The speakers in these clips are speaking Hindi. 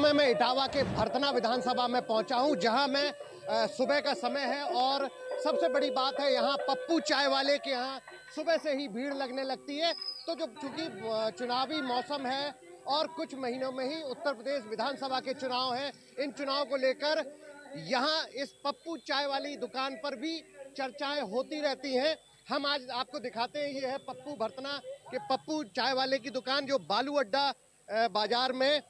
समय मैं इटावा के भरतना विधानसभा में पहुंचा हूं, जहां मैं सुबह का समय है और सबसे बड़ी बात है यहाँ पप्पू चाय वाले के यहाँ सुबह से ही भीड़ लगने लगती है। तो जो चूंकि चुनावी मौसम है और कुछ महीनों में ही उत्तर प्रदेश विधानसभा के चुनाव हैं, इन चुनाव को लेकर यहाँ इस पप्पू चाय वाली दुकान पर भी चर्चाएं होती रहती हैं। हम आज आपको दिखाते हैं, ये है पप्पू भरतना के पप्पू चाय वाले की दुकान, जो बालू अड्डा बाजार में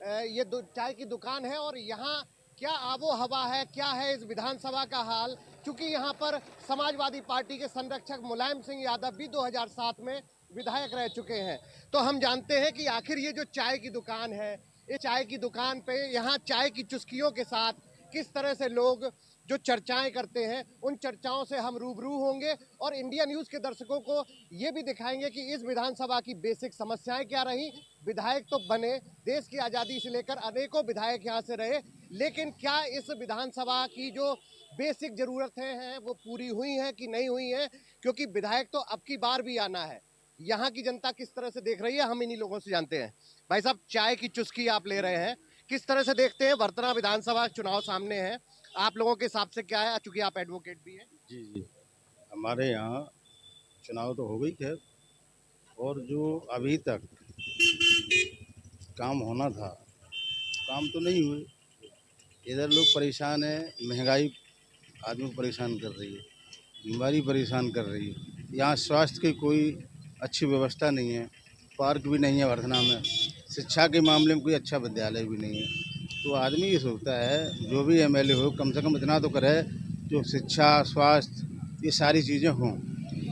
ये चाय की दुकान है। और यहाँ क्या आबो हवा है, क्या है इस विधानसभा का हाल, क्योंकि यहाँ पर समाजवादी पार्टी के संरक्षक मुलायम सिंह यादव भी 2007 में विधायक रह चुके हैं। तो हम जानते हैं कि आखिर ये जो चाय की दुकान है, इस चाय की दुकान पे यहाँ चाय की चुस्कियों के साथ किस तरह से लोग जो चर्चाएं करते हैं, उन चर्चाओं से हम रूबरू होंगे और इंडिया न्यूज़ के दर्शकों को ये भी दिखाएंगे कि इस विधानसभा की बेसिक समस्याएं क्या रही। विधायक तो बने, देश की आज़ादी से लेकर अनेकों विधायक यहाँ से रहे, लेकिन क्या इस विधानसभा की जो बेसिक ज़रूरतें हैं वो पूरी हुई हैं कि नहीं हुई हैं, क्योंकि विधायक तो अब की बार भी आना है। यहाँ की जनता किस तरह से देख रही है, हम इन्हीं लोगों से जानते हैं। भाई साहब, चाय की चुस्की आप ले रहे हैं, किस तरह से देखते हैं? भरतना विधानसभा चुनाव सामने है, आप लोगों के हिसाब से क्या है, चूंकि आप एडवोकेट भी हैं? जी जी, हमारे यहाँ चुनाव तो हो गई खैर, और जो अभी तक काम होना था, काम तो नहीं हुए। इधर लोग परेशान हैं, महंगाई आदमी को परेशान कर रही है, बीमारी परेशान कर रही है। यहाँ स्वास्थ्य की कोई अच्छी व्यवस्था नहीं है, पार्क भी नहीं है भरथना में, शिक्षा के मामले में कोई अच्छा विद्यालय भी नहीं है। तो आदमी ये सोचता है जो भी एमएलए हो, कम से कम इतना तो करे जो शिक्षा, स्वास्थ्य, ये सारी चीज़ें हों।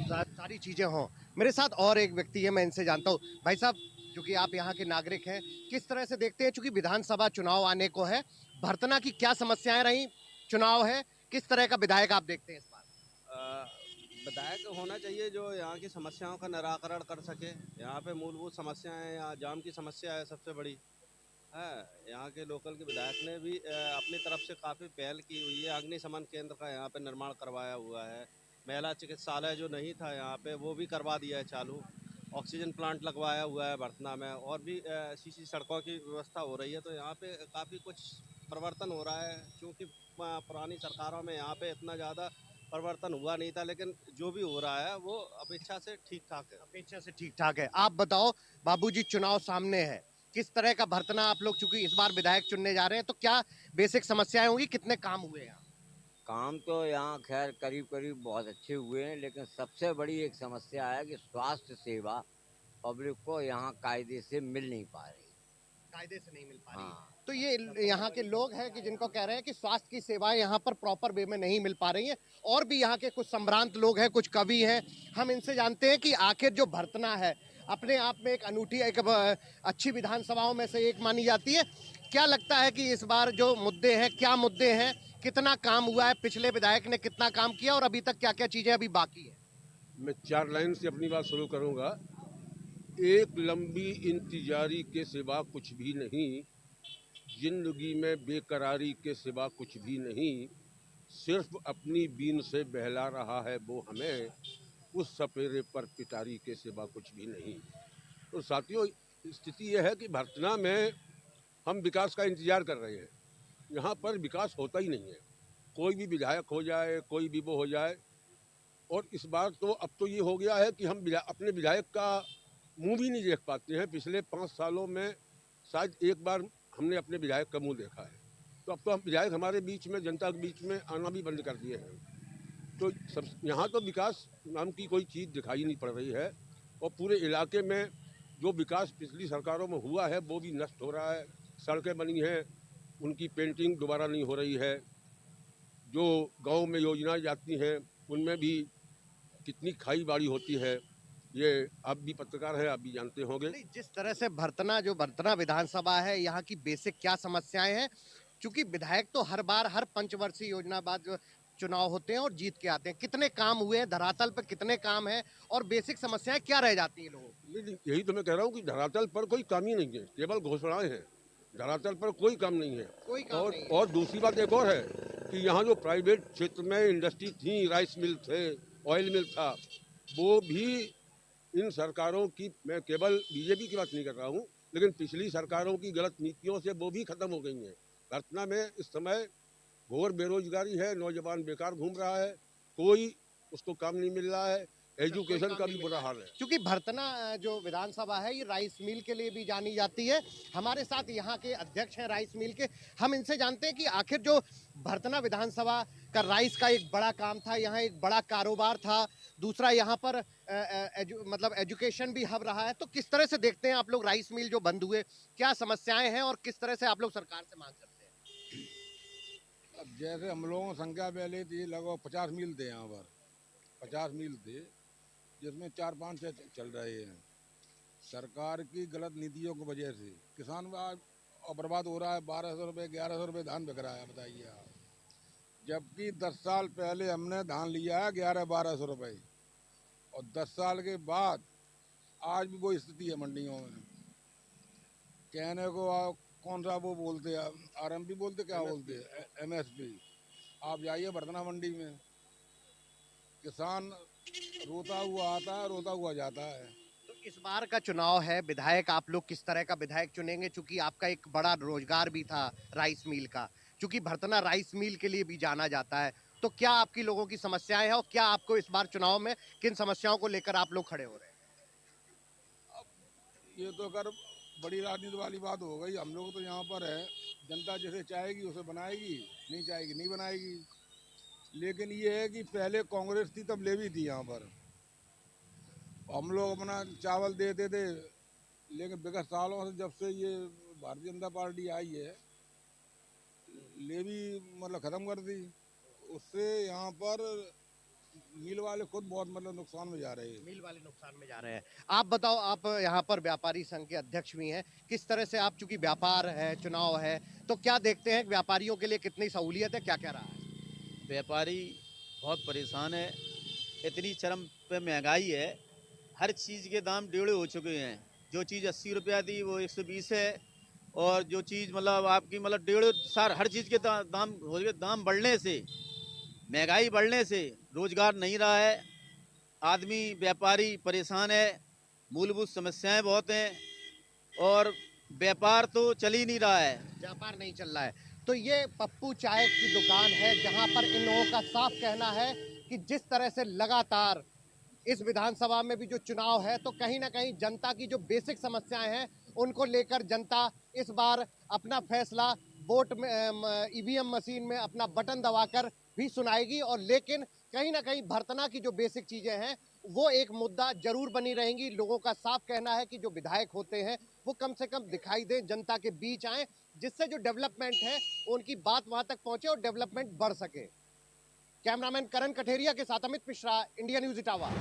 सारी चीजें हों। मेरे साथ और एक व्यक्ति है, मैं इनसे जानता हूँ। भाई साहब, क्योंकि आप यहाँ के नागरिक हैं, किस तरह से देखते हैं, चूंकि विधानसभा चुनाव आने को है, भरतना की क्या समस्याएं रही, चुनाव है, किस तरह का विधायक आप देखते हैं इस बार? अ, विधायक होना चाहिए जो यहाँ की समस्याओं का निराकरण कर सके। यहाँ पे मूलभूत समस्याएं, यहाँ जाम की समस्या है सबसे बड़ी है। यहाँ के लोकल के विधायक ने भी अपनी तरफ से काफ़ी पहल की हुई है। अग्निशमन केंद्र का यहाँ पे निर्माण करवाया हुआ है। महिला चिकित्सालय जो नहीं था यहाँ पे, वो भी करवा दिया है चालू। ऑक्सीजन प्लांट लगवाया हुआ है भरतना में, और भी सीसी सड़कों की व्यवस्था हो रही है। तो यहाँ पे काफ़ी कुछ परिवर्तन हो रहा है, क्योंकि पुरानी सरकारों में यहाँ पे इतना ज़्यादा परिवर्तन हुआ नहीं था, लेकिन जो भी हो रहा है वो अपेक्षा से ठीक ठाक है। अपेक्षा से ठीक ठाक है। आप बताओ बाबूजी, चुनाव सामने है, किस तरह का भरतना आप लोग चूंकि इस बार विधायक चुनने जा रहे हैं, तो क्या बेसिक समस्याएं होंगी, कितने काम हुए हैं? काम तो यहाँ खैर करीब करीब बहुत अच्छे हुए हैं, लेकिन सबसे बड़ी एक समस्या है कि स्वास्थ्य सेवा पब्लिक को यहाँ कायदे से मिल नहीं पा रही। कायदे से नहीं मिल पा रही। हाँ, तो ये यहाँ के लोग हैं कि जिनको कह रहे हैं कि स्वास्थ्य की सेवाएं यहाँ पर प्रॉपर वे में नहीं मिल पा रही हैं, और भी यहाँ के कुछ संभ्रांत लोग हैं, कुछ कवि हैं। हम इनसे जानते हैं कि आखिर जो भरतना है अपने आप में एक अनूठी, एक अच्छी विधानसभाओं में से एक मानी जाती है। क्या लगता है कि इस बार जो मुद्दे हैं, क्या मुद्दे हैं, कितना काम हुआ है, पिछले विधायक ने कितना काम किया और अभी तक क्या क्या चीजें अभी बाकी है? मैं 4 लाइन से अपनी बात शुरू करूंगा। एक लंबी इंतजारी के सिवा कुछ भी नहीं, जिंदगी में बेकरारी के सिवा कुछ भी नहीं, सिर्फ अपनी बीन से बहला रहा है वो हमें, उस सपेरे पर पिटारी के सिवा कुछ भी नहीं। तो साथियों, स्थिति यह है कि भरतना में हम विकास का इंतजार कर रहे हैं, यहाँ पर विकास होता ही नहीं है। कोई भी विधायक हो जाए, कोई भी वो हो जाए, और इस बार तो अब तो ये हो गया है कि हम अपने विधायक का मुंह भी नहीं देख पाते हैं। पिछले 5 सालों में शायद एक बार हमने अपने विधायक का मुंह देखा है। तो अब तो हम विधायक हमारे बीच में, जनता के बीच में आना भी बंद कर दिए हैं। तो सब यहाँ तो विकास नाम की कोई चीज़ दिखाई नहीं पड़ रही है, और पूरे इलाके में जो विकास पिछली सरकारों में हुआ है वो भी नष्ट हो रहा है। सड़कें बनी हैं, उनकी पेंटिंग दोबारा नहीं हो रही है। जो गांव में योजनाएं जाती हैं उनमें भी कितनी खाई बाड़ी होती है, ये आप भी पत्रकार हैं, आप भी जानते होंगे। नहीं, जिस तरह से भरतना, जो भरतना विधानसभा है, यहाँ की बेसिक क्या समस्याएं हैं, क्योंकि विधायक तो हर बार हर पंचवर्षीय योजना बाद जो चुनाव होते हैं और जीत के आते हैं, कितने काम हुए हैं, धरातल पर कितने काम है और बेसिक समस्याएं क्या रह जाती हैं लोगों की? नहीं, यही तो मैं कह रहा हूँ कि धरातल पर कोई काम ही नहीं है, केवल घोषणाएं हैं। धरातल पर कोई काम नहीं है। कोई काम और नहीं है। और दूसरी बात एक और है कि यहाँ जो प्राइवेट क्षेत्र में इंडस्ट्री थी, राइस मिल थे, ऑयल मिल था, वो भी इन सरकारों की, मैं केवल बीजेपी की बात नहीं कर रहा हूँ, लेकिन पिछली सरकारों की गलत नीतियों से वो भी खत्म हो गई हैं। वर्तना में इस समय घोर बेरोजगारी है, नौजवान बेकार घूम रहा है, कोई उसको काम नहीं मिल रहा है, एजुकेशन का भी बुरा हाल है। क्योंकि भरतना जो विधानसभा है ये राइस मिल के लिए भी जानी जाती है। हमारे साथ यहाँ के अध्यक्ष हैं राइस मिल के, हम इनसे जानते हैं कि आखिर जो भरतना विधानसभा का राइस का एक बड़ा काम था, यहाँ एक बड़ा कारोबार था, दूसरा यहाँ पर मतलब एजुकेशन भी हब रहा है, तो किस तरह से देखते हैं आप लोग राइस मिल जो बंद हुए, क्या समस्याएं हैं और किस तरह से आप लोग सरकार से मांग करते हैं? अब जैसे हम लोगों की संख्या पहले थी लगभग 50 मील थे, यहाँ पर 50 मील थे, जिसमें 4-5 चल रहे हैं। सरकार की गलत नीतियों की वजह से किसान आज बर्बाद हो रहा है। 1200 रुपये 1100 रुपये धान बिक रहा है, बताइए आप। जबकि 10 साल पहले हमने धान लिया है 1100-1200 रुपये, और 10 साल के बाद आज भी वो स्थिति है मंडियों में। कहने को कौन सा वो बोलते हैं, आरएमपी बोलते, क्या बोलते हैं, एमएसपी। आप जाइए भरतना मंडी में, किसान रोता हुआ आता है, रोता हुआ जाता है। तो इस बार का चुनाव है, विधायक आप लोग किस तरह का विधायक चुनेंगे? चूंकि आपका एक बड़ा रोजगार भी था राइस मिल का, चूंकि भरतना राइस मिल के लिए भी जाना जाता है, तो क्या आपकी लोगों की समस्याएं हैं और क्या आपको इस बार चुनाव में किन समस्याओं को लेकर आप लोग खड़े हो रहे हैं? ये तो अगर बड़ी राजनीति वाली बात हो गई। हम लोग तो यहाँ पर है, जनता जैसे चाहेगी उसे बनाएगी, नहीं चाहेगी नहीं बनाएगी। लेकिन ये है कि पहले कांग्रेस थी तब ले भी थी यहाँ पर, हम लोग अपना चावल देते थे, लेकिन विगत सालों से जब से ये भारतीय जनता पार्टी आई है, ले भी मतलब ख़त्म कर दी। उससे यहाँ पर मिल वाले खुद बहुत मतलब नुकसान में जा रहे हैं। मिल वाले नुकसान में जा रहे हैं। आप बताओ, आप यहाँ पर व्यापारी संघ के अध्यक्ष भी हैं, किस तरह से आप, चूंकि व्यापार है, चुनाव है, तो क्या देखते हैं व्यापारियों के लिए कितनी सहूलियत है, क्या क्या रहा है? व्यापारी बहुत परेशान है, इतनी चरम पे महंगाई है, हर चीज़ के दाम डेढ़े हो चुके हैं। जो चीज़ 80 रुपया थी वो 120 है, और जो चीज़ मतलब आपकी मतलब डेढ़ सार हर चीज़ के दाम हो गए। दाम बढ़ने से, महंगाई बढ़ने से रोजगार नहीं रहा है, आदमी व्यापारी परेशान है, मूलभूत समस्याएं बहुत हैं, और व्यापार तो चल ही नहीं रहा है। व्यापार नहीं चल रहा है। तो ये पप्पू चाय की दुकान है जहां पर इन लोगों का साफ कहना है कि जिस तरह से लगातार इस विधानसभा में भी जो चुनाव है, तो कहीं ना कहीं जनता की जो बेसिक समस्याएं हैं उनको लेकर जनता इस बार अपना फैसला वोट में ईवीएम मशीन में अपना बटन दबाकर भी सुनाएगी। और लेकिन कहीं ना कहीं भरतना की जो बेसिक चीजें हैं वो एक मुद्दा जरूर बनी रहेंगी। लोगों का साफ कहना है कि जो विधायक होते हैं वो कम से कम दिखाई दें, जनता के बीच आए, जिससे जो डेवलपमेंट है उनकी बात वहां तक पहुंचे और डेवलपमेंट बढ़ सके। कैमरामैन करण कठेरिया के साथ अमित मिश्रा, इंडिया न्यूज इटावा।